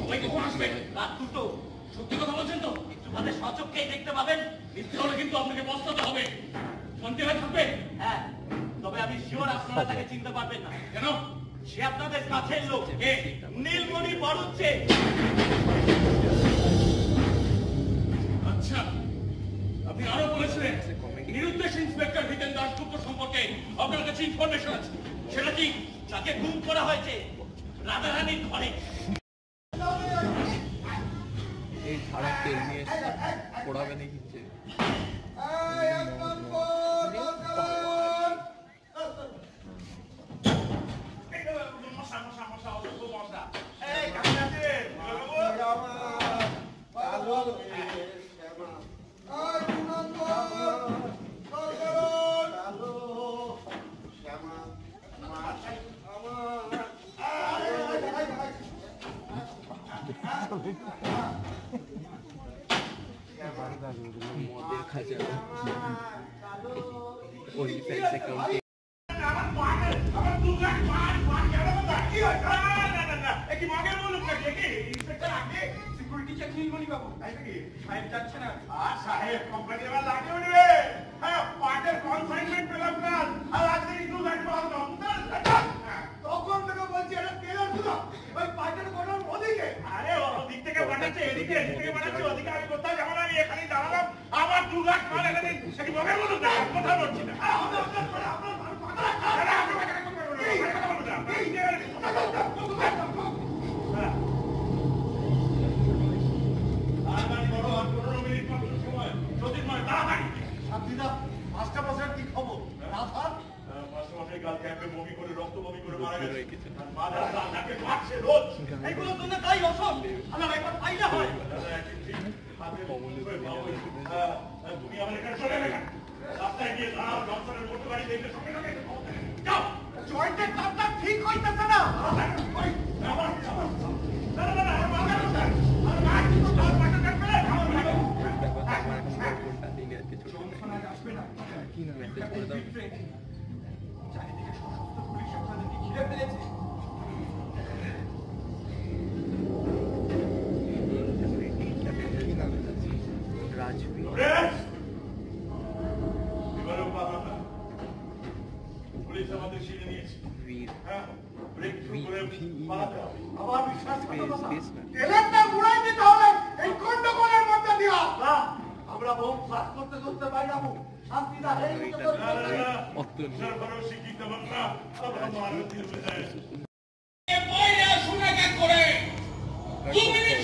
সবাই কখন আসবে? রাত দুটো। সত্যি কথা বলছেন তো? একটু বাদে সচক্ষেই দেখতে পাবেন। মিথ্যে হলে কিন্তু আপনাকে পস্তাতে হবে। শান্তি হয়ে থাকবে? হ্যাঁ, তবে আমি শিওর আপনারা তাকে চিনতে পারবেন না। কেন? সে আপনাদের কাছের লোক। কে? নীলমণি বড়ুচ্ছে। আচ্ছা, আপনি আরো বলেছিলেন নিরুদ্দেশ ইন্সপেক্টর হিতেন দাশগুপ্ত সম্পর্কে আপনার কাছে ইনফরমেশন আছে। সেটা কি? তাকে গুম করা হয়েছে রাধারানীর ঘরে। এই ছাড়া তেল নিয়ে পড়াবে নাকি যে মদের খাজা ওই ফ্যান্স অ্যাকাউন্টে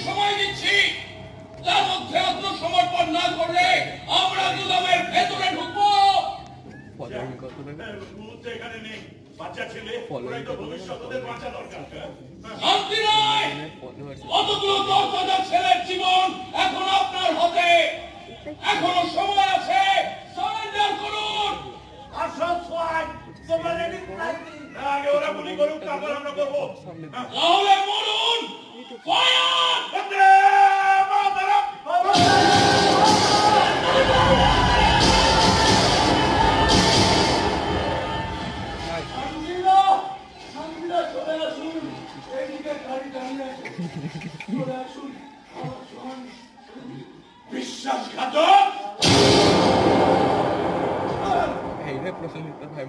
সময় দিচ্ছি, তার মধ্যে আত্মসমর্পণ না করলে আমরা গুদামের ভেতরে ঢুকবো। এখানে নেই বাচ্চা ছেলে, ভবিষ্যতের বাঁচা দরকার। শান্তি নয়, অতগুলো 10,000 ছেলের জীবন এখন আপনার হাতে। এখনো সময় আছে, সারেন্ডার করুন। আগে ওরা গুলি করুক, তারপর আমরা করবো। তাহলে মরুন। বিশ্বাসঘাতক এইটা প্রশ্ন ভাই